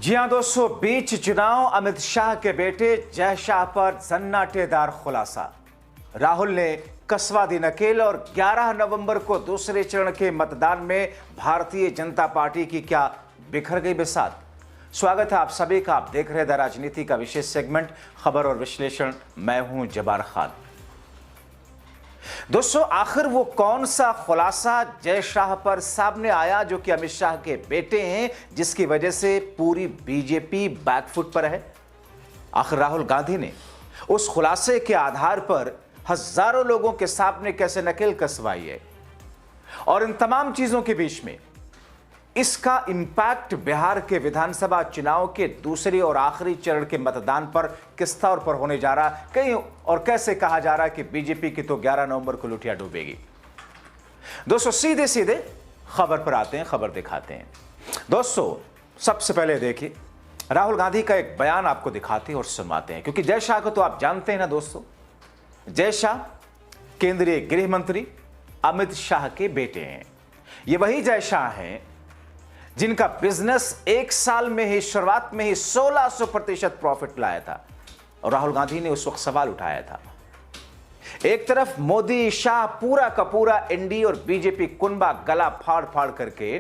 जी हां दोस्तों, बीच चुनाव अमित शाह के बेटे जय शाह पर सन्नाटेदार खुलासा। राहुल ने कसवा दी नकेल और 11 नवंबर को दूसरे चरण के मतदान में भारतीय जनता पार्टी की क्या बिखर गई बिसात। स्वागत है आप सभी का। आप देख रहे द राजनीति का विशेष सेगमेंट खबर और विश्लेषण। मैं हूं जबार खान। दोस्तों, आखिर वो कौन सा खुलासा जय शाह पर सामने आया जो कि अमित शाह के बेटे हैं, जिसकी वजह से पूरी बीजेपी बैकफुट पर है। आखिर राहुल गांधी ने उस खुलासे के आधार पर हजारों लोगों के सामने कैसे नकेल कसवाई है और इन तमाम चीजों के बीच में इसका इंपैक्ट बिहार के विधानसभा चुनाव के दूसरे और आखिरी चरण के मतदान पर किस तौर पर होने जा रहा, कहीं और कैसे कहा जा रहा है कि बीजेपी की तो 11 नवंबर को लुटिया डूबेगी। दोस्तों, सीधे सीधे खबर पर आते हैं, खबर दिखाते हैं। दोस्तों, सबसे पहले देखिए, राहुल गांधी का एक बयान आपको दिखाते हैं और सुनवाते हैं, क्योंकि जय शाह को तो आप जानते हैं ना दोस्तों। जय शाह केंद्रीय गृह मंत्री अमित शाह के बेटे हैं। ये वही जय शाह हैं जिनका बिजनेस एक साल में ही, शुरुआत में ही 1600% प्रॉफिट लाया था। और राहुल गांधी ने उस वक्त सवाल उठाया था, एक तरफ मोदी शाह पूरा का पूरा एनडीए और बीजेपी कुनबा गला फाड़ फाड़ करके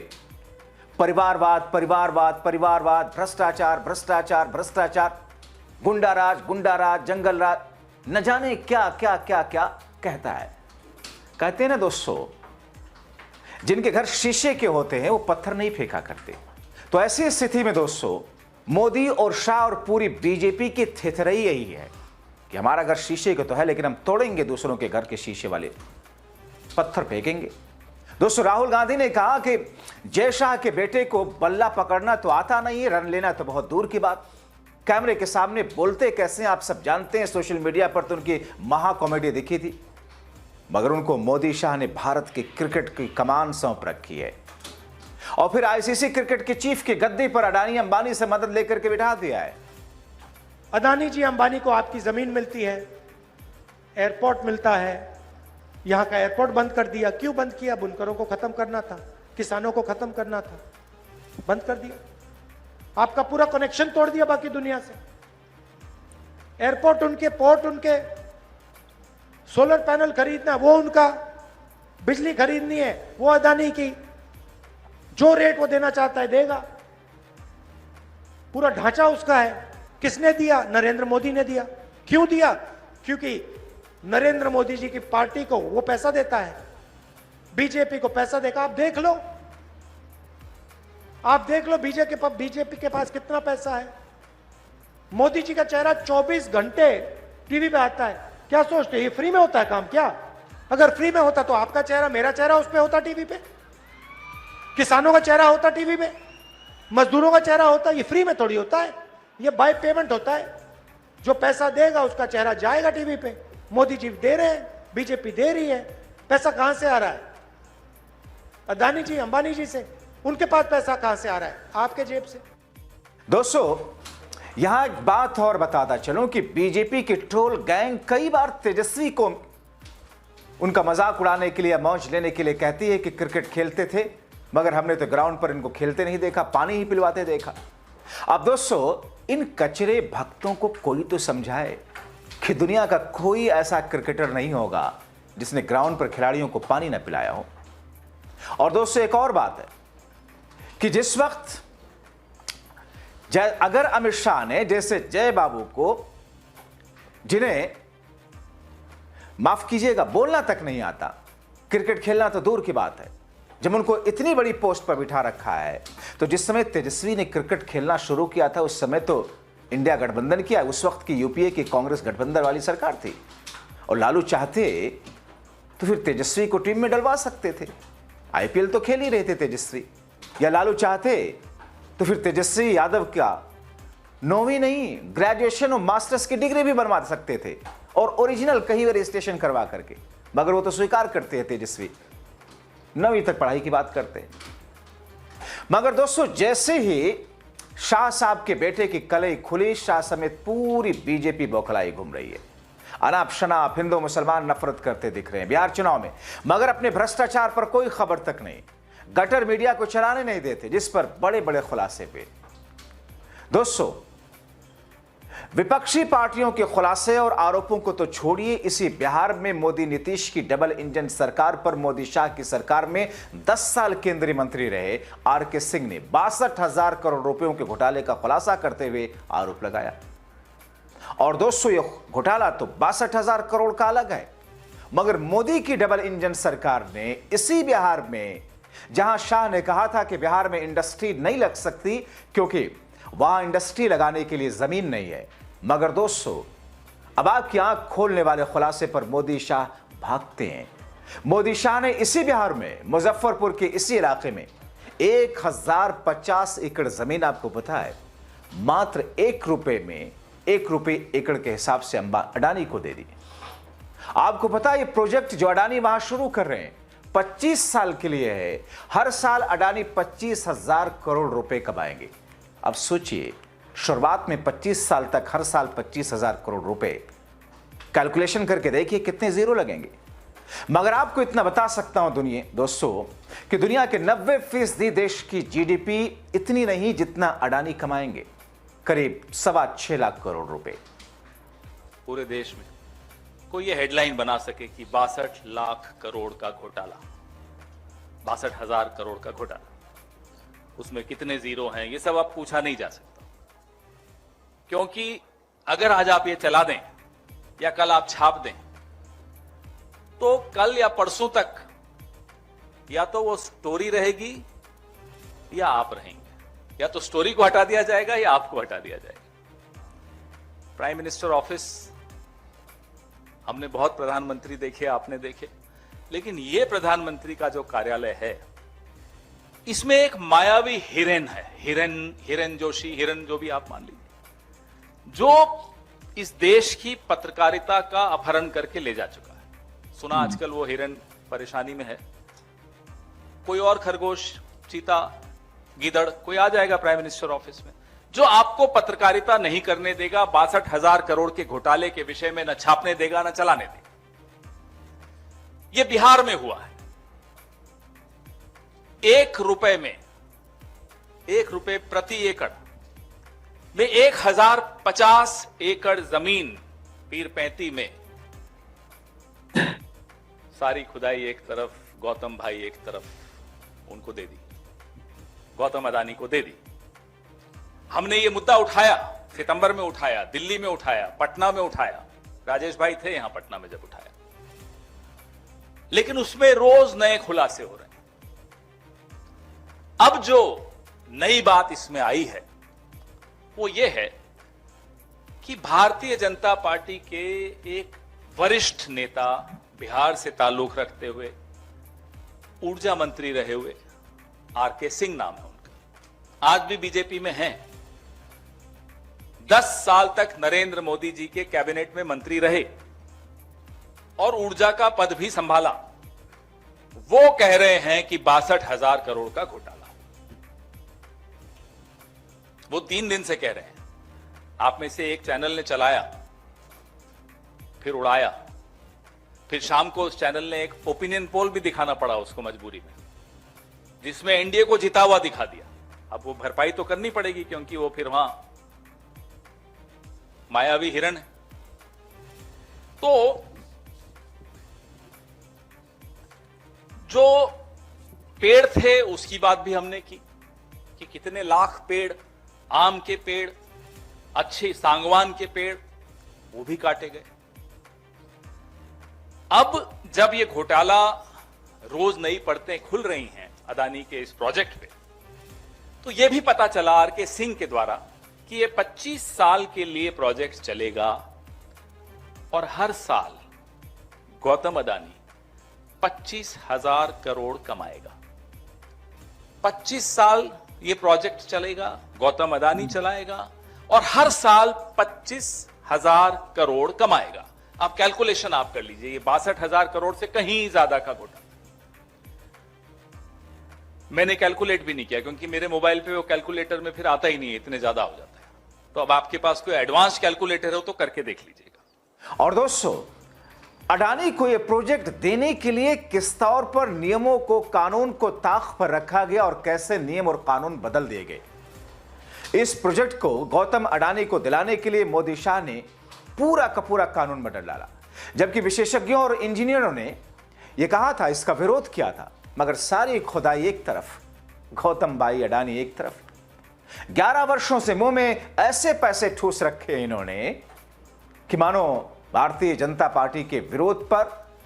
परिवारवाद परिवारवाद परिवारवाद, भ्रष्टाचार भ्रष्टाचार भ्रष्टाचार, गुंडाराज गुंडाराज, जंगल राज, न जाने क्या क्या क्या क्या कहता है। कहते हैं ना दोस्तों, जिनके घर शीशे के होते हैं वो पत्थर नहीं फेंका करते। तो ऐसी स्थिति में दोस्तों, मोदी और शाह और पूरी बीजेपी की थिथरई यही है कि हमारा घर शीशे के तो है, लेकिन हम तोड़ेंगे दूसरों के घर के शीशे वाले, पत्थर फेंकेंगे। दोस्तों, राहुल गांधी ने कहा कि जय शाह के बेटे को बल्ला पकड़ना तो आता नहीं है, रन लेना तो बहुत दूर की बात। कैमरे के सामने बोलते कैसे आप सब जानते हैं। सोशल मीडिया पर तो उनकी महा कॉमेडी दिखी थी, मगर उनको मोदी शाह ने भारत की क्रिकेट की कमान सौंप रखी है और फिर आईसीसी क्रिकेट के चीफ के गद्दे पर अडानी अंबानी से मदद लेकर के बिठा दिया है। अदानी जी, अंबानी को आपकी जमीन मिलती है, एयरपोर्ट मिलता है, यहां का एयरपोर्ट बंद कर दिया। क्यों बंद किया? बुनकरों को खत्म करना था, किसानों को खत्म करना था, बंद कर दिया। आपका पूरा कनेक्शन तोड़ दिया बाकी दुनिया से। एयरपोर्ट उनके, पोर्ट उनके, सोलर पैनल खरीदना वो उनका, बिजली खरीदनी है वो अदानी की, जो रेट वो देना चाहता है देगा, पूरा ढांचा उसका है। किसने दिया? नरेंद्र मोदी ने दिया। क्यों दिया? क्योंकि नरेंद्र मोदी जी की पार्टी को वो पैसा देता है, बीजेपी को पैसा देगा। आप देख लो, आप देख लो बीजेपी के पास कितना पैसा है। मोदी जी का चेहरा 24 घंटे टीवी पे आता है। क्या सोचते हैं ये फ्री में होता है काम? क्या अगर फ्री में होता तो आपका चेहरा, मेरा चेहरा उस पे होता टीवी पे, किसानों का चेहरा होता टीवी पे, मजदूरों का चेहरा होता। ये फ्री में थोड़ी होता है, ये बाय पेमेंट होता है। जो पैसा देगा उसका चेहरा जाएगा टीवी पे। मोदी जी दे रहे हैं, बीजेपी दे रही है। पैसा कहां से आ रहा है? अदानी जी, अंबानी जी से। उनके पास पैसा कहां से आ रहा है? आपके जेब से। दोस्तों, यहां एक बात और बताता चलूं कि बीजेपी की ट्रोल गैंग कई बार तेजस्वी को उनका मजाक उड़ाने के लिए, मौज लेने के लिए कहती है कि क्रिकेट खेलते थे, मगर हमने तो ग्राउंड पर इनको खेलते नहीं देखा, पानी ही पिलवाते देखा। अब दोस्तों, इन कचरे भक्तों को कोई तो समझाए कि दुनिया का कोई ऐसा क्रिकेटर नहीं होगा जिसने ग्राउंड पर खिलाड़ियों को पानी न पिलाया हो। और दोस्तों, एक और बात है कि जिस वक्त अगर अमित शाह ने जैसे जय बाबू को, जिन्हें माफ कीजिएगा बोलना तक नहीं आता, क्रिकेट खेलना तो दूर की बात है, जब उनको इतनी बड़ी पोस्ट पर बिठा रखा है, तो जिस समय तेजस्वी ने क्रिकेट खेलना शुरू किया था उस समय तो इंडिया गठबंधन किया, उस वक्त की यूपीए की कांग्रेस गठबंधन वाली सरकार थी। और लालू चाहते तो फिर तेजस्वी को टीम में डलवा सकते थे। आईपीएल तो खेल ही रहे थे तेजस्वी, या लालू चाहते तो फिर तेजस्वी यादव का 9वीं नहीं, ग्रेजुएशन और मास्टर्स की डिग्री भी बनवा सकते थे और ओरिजिनल कहीं रजिस्ट्रेशन करवा करके, मगर वो तो स्वीकार करते हैं तेजस्वी, 9वीं तक पढ़ाई की बात करते हैं। मगर दोस्तों, जैसे ही शाह साहब के बेटे की कलई खुली, शाह समेत पूरी बीजेपी बौखलाई घूम रही है। अनाप शनाप हिंदू मुसलमान नफरत करते दिख रहे हैं बिहार चुनाव में, मगर अपने भ्रष्टाचार पर कोई खबर तक नहीं। गटर मीडिया को चलाने नहीं देते, जिस पर बड़े बड़े खुलासे पे दोस्तों, विपक्षी पार्टियों के खुलासे और आरोपों को तो छोड़िए, इसी बिहार में मोदी नीतीश की डबल इंजन सरकार पर मोदी शाह की सरकार में 10 साल केंद्रीय मंत्री रहे आर.के. सिंह ने 62,000 करोड़ रुपयों के घोटाले का खुलासा करते हुए आरोप लगाया। और दोस्तों, यह घोटाला तो 62,000 करोड़ का अलग है, मगर मोदी की डबल इंजन सरकार ने इसी बिहार में, जहां शाह ने कहा था कि बिहार में इंडस्ट्री नहीं लग सकती क्योंकि वहां इंडस्ट्री लगाने के लिए जमीन नहीं है, मगर दोस्तों अब आपकी आंख खोलने वाले खुलासे पर मोदी शाह भागते हैं। मोदी शाह ने इसी बिहार में, मुजफ्फरपुर के इसी इलाके में 1050 एकड़ जमीन, आपको पता है, मात्र 1 रुपए में 1 रुपए एकड़ के हिसाब से अडानी को दे दी। आपको पता है ये प्रोजेक्ट जो अडानी वहां शुरू कर रहे हैं 25 साल के लिए है। हर साल अडानी 25,000 करोड़ रुपए कमाएंगे। अब सोचिए, शुरुआत में 25 साल तक हर साल 25,000 करोड़ रुपए, कैलकुलेशन करके देखिए कितने जीरो लगेंगे। मगर आपको इतना बता सकता हूं दोस्तों कि दुनिया के 90% देश की जीडीपी इतनी नहीं जितना अडानी कमाएंगे, करीब 6.25 लाख करोड़ रुपए। पूरे देश में कोई ये हेडलाइन बना सके कि 62 लाख करोड़ का घोटाला, 62,000 करोड़ का घोटाला, उसमें कितने जीरो हैं, ये सब अब पूछा नहीं जा सकता। क्योंकि अगर आज आप ये चला दें या कल आप छाप दें, तो कल या परसों तक या तो वो स्टोरी रहेगी या आप रहेंगे, या तो स्टोरी को हटा दिया जाएगा या आपको हटा दिया जाएगा। प्राइम मिनिस्टर ऑफिस हमने बहुत प्रधानमंत्री देखे, आपने देखे, लेकिन ये प्रधानमंत्री का जो कार्यालय है, इसमें एक मायावी हिरन है, हिरन जोशी, हिरन जो भी आप मान लीजिए, जो इस देश की पत्रकारिता का अपहरण करके ले जा चुका है। सुना आजकल वो हिरन परेशानी में है, कोई और खरगोश, चीता, गीदड़ कोई आ जाएगा प्राइम मिनिस्टर ऑफिस में, जो आपको पत्रकारिता नहीं करने देगा, 62,000 करोड़ के घोटाले के विषय में न छापने देगा न चलाने देगा। यह बिहार में हुआ है। 1 रुपए में, 1 रुपए प्रति एकड़ में 1050 एकड़ जमीन पीरपैंती में, सारी खुदाई एक तरफ, गौतम भाई एक तरफ, उनको दे दी, गौतम अडानी को दे दी। हमने ये मुद्दा उठाया, सितंबर में उठाया, दिल्ली में उठाया, पटना में उठाया, राजेश भाई थे यहां पटना में जब उठाया, लेकिन उसमें रोज नए खुलासे हो रहे हैं। अब जो नई बात इसमें आई है वो ये है कि भारतीय जनता पार्टी के एक वरिष्ठ नेता, बिहार से ताल्लुक रखते हुए, ऊर्जा मंत्री रहे हुए आर.के. सिंह नाम है उनका, आज भी बीजेपी में हैं, 10 साल तक नरेंद्र मोदी जी के कैबिनेट में मंत्री रहे और ऊर्जा का पद भी संभाला। वो कह रहे हैं कि 62,000 करोड़ का घोटाला। वो 3 दिन से कह रहे हैं। आप में से एक चैनल ने चलाया, फिर उड़ाया, फिर शाम को उस चैनल ने एक ओपिनियन पोल भी दिखाना पड़ा उसको मजबूरी में, जिसमें एनडीए को जिता हुआ दिखा दिया। अब वो भरपाई तो करनी पड़ेगी क्योंकि वो फिर वहां मायावी हिरण है। तो जो पेड़ थे उसकी बात भी हमने की कि कितने लाख पेड़, आम के पेड़, अच्छे सांगवान के पेड़, वो भी काटे गए। अब जब ये घोटाला रोज नई परतें खुल रही हैं अदानी के इस प्रोजेक्ट पे, तो ये भी पता चला आर.के. सिंह के द्वारा कि ये 25 साल के लिए प्रोजेक्ट चलेगा और हर साल गौतम अदानी 25,000 करोड़ कमाएगा। 25 साल ये प्रोजेक्ट चलेगा, गौतम अदानी चलाएगा और हर साल 25,000 करोड़ कमाएगा। आप कैलकुलेशन आप कर लीजिए, ये 62,000 करोड़ से कहीं ज्यादा का घोटाला। मैंने कैलकुलेट भी नहीं किया क्योंकि मेरे मोबाइल पे वो कैलकुलेटर में फिर आता ही नहीं है, इतने ज्यादा हो जाता है। तो अब आपके पास कोई एडवांस कैलकुलेटर हो तो करके देख लीजिएगा। और दोस्तों, अडानी को यह प्रोजेक्ट देने के लिए किस तौर पर नियमों को, कानून को ताक पर रखा गया और कैसे नियम और कानून बदल दिए गए, इस प्रोजेक्ट को गौतम अडानी को दिलाने के लिए मोदी शाह ने पूरा का पूरा कानून बदल डाला, जबकि विशेषज्ञों और इंजीनियरों ने यह कहा था, इसका विरोध किया था। मगर सारी खुदाई एक तरफ, गौतम भाई अडानी एक तरफ। 11 वर्षों से मुंह में ऐसे पैसे ठूस रखे इन्होंने कि मानो भारतीय जनता पार्टी के विरोध पर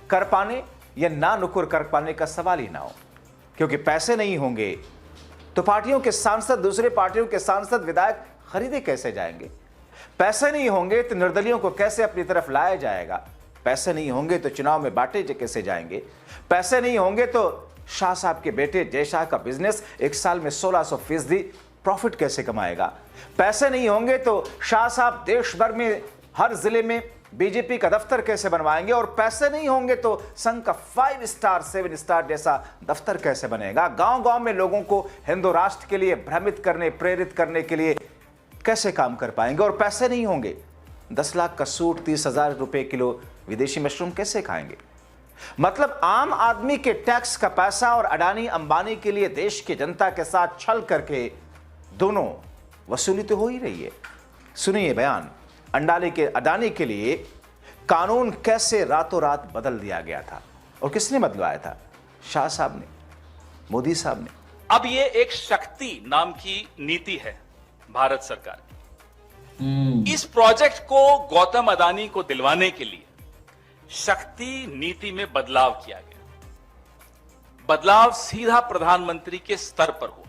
कर पाने या ना नुकुर कर पाने का सवाल ही ना हो, क्योंकि पैसे नहीं होंगे तो पार्टियों के सांसद, दूसरे पार्टियों के सांसद, विधायक खरीदे कैसे जाएंगे? पैसे नहीं होंगे तो निर्दलियों को कैसे अपनी तरफ लाया जाएगा? पैसे नहीं होंगे तो चुनाव में बांटे कैसे जाएंगे? पैसे नहीं होंगे तो शाह साहब के बेटे जय शाह का बिजनेस एक साल में 1600% प्रॉफिट कैसे कमाएगा? पैसे नहीं होंगे तो शाह साहब देश भर में हर जिले में बीजेपी का दफ्तर कैसे बनवाएंगे? और पैसे नहीं होंगे तो संघ का 5 स्टार 7 स्टार जैसा दफ्तर कैसे बनेगा? गांव-गांव में लोगों को हिंदू राष्ट्र के लिए भ्रमित करने, प्रेरित करने के लिए कैसे काम कर पाएंगे? और पैसे नहीं होंगे 10 लाख का सूट, 30,000 रुपए किलो विदेशी मशरूम कैसे खाएंगे? मतलब आम आदमी के टैक्स का पैसा और अडानी अंबानी के लिए देश की जनता के साथ छल करके दोनों वसूली तो हो ही रही है। सुनिए बयान, अडानी के लिए कानून कैसे रातों रात बदल दिया गया था और किसने बदलवाया था? शाह साहब ने, मोदी साहब ने। अब ये एक शक्ति नाम की नीति है भारत सरकार की। इस प्रोजेक्ट को गौतम अडानी को दिलवाने के लिए शक्ति नीति में बदलाव किया गया। बदलाव सीधा प्रधानमंत्री के स्तर पर हुआ।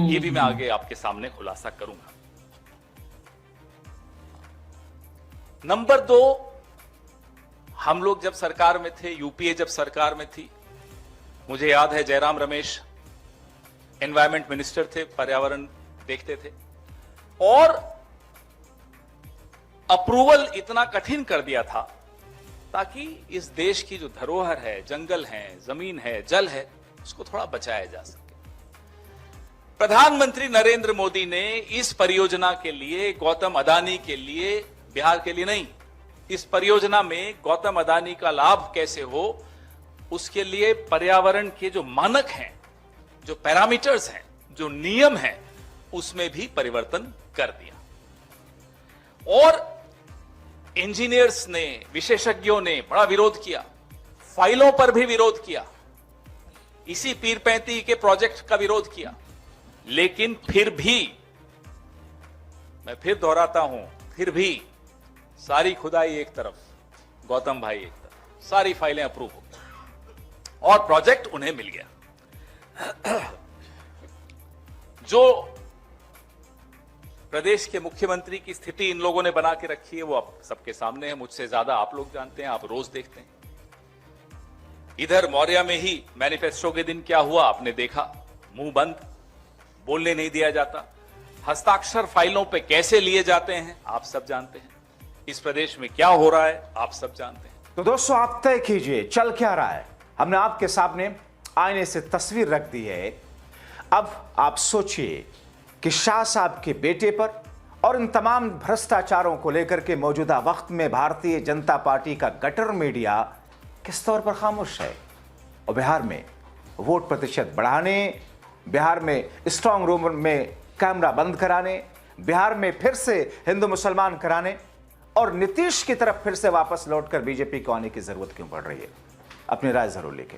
ये भी मैं आगे आपके सामने खुलासा करूंगा। नंबर 2, हम लोग जब सरकार में थे, यूपीए जब सरकार में थी, मुझे याद है जयराम रमेश एनवायरमेंट मिनिस्टर थे, पर्यावरण देखते थे, और अप्रूवल इतना कठिन कर दिया था ताकि इस देश की जो धरोहर है, जंगल है, जमीन है, जल है, उसको थोड़ा बचाया जा सके। प्रधानमंत्री नरेंद्र मोदी ने इस परियोजना के लिए, गौतम अडानी के लिए, बिहार के लिए नहीं, इस परियोजना में गौतम अडानी का लाभ कैसे हो, उसके लिए पर्यावरण के जो मानक हैं, जो पैरामीटर्स हैं, जो नियम हैं, उसमें भी परिवर्तन कर दिया। और इंजीनियर्स ने, विशेषज्ञों ने बड़ा विरोध किया, फाइलों पर भी विरोध किया, इसी पीर 35 के प्रोजेक्ट का विरोध किया, लेकिन फिर भी, मैं फिर दोहराता हूं, फिर भी सारी खुदाई एक तरफ, गौतम भाई एक तरफ, सारी फाइलें अप्रूव हो गई और प्रोजेक्ट उन्हें मिल गया। जो प्रदेश के मुख्यमंत्री की स्थिति इन लोगों ने बना के रखी है वो अब सबके सामने है, मुझसे ज्यादा आप लोग जानते हैं, आप रोज देखते हैं। इधर मौर्या में ही मैनिफेस्टो के दिन क्या हुआ आपने देखा, मुंह बंद, बोलने नहीं दिया जाता। हस्ताक्षर फाइलों पे कैसे लिए जाते हैं आप सब जानते हैं। इस प्रदेश में क्या हो रहा है आप सब जानते हैं। तो दोस्तों आप तय कीजिए चल क्या रहा है। हमने आपके सामने आईने से तस्वीर रख दी है। अब आप सोचिए कि शाह साहब के बेटे पर और इन तमाम भ्रष्टाचारों को लेकर के मौजूदा वक्त में भारतीय जनता पार्टी का गटर मीडिया किस तौर पर खामोश है। और बिहार में वोट प्रतिशत बढ़ाने, बिहार में स्ट्रांग रूम में कैमरा बंद कराने, बिहार में फिर से हिंदू मुसलमान कराने और नीतीश की तरफ फिर से वापस लौटकर बीजेपी को आने की जरूरत क्यों पड़ रही है? अपनी राय जरूर लिखें।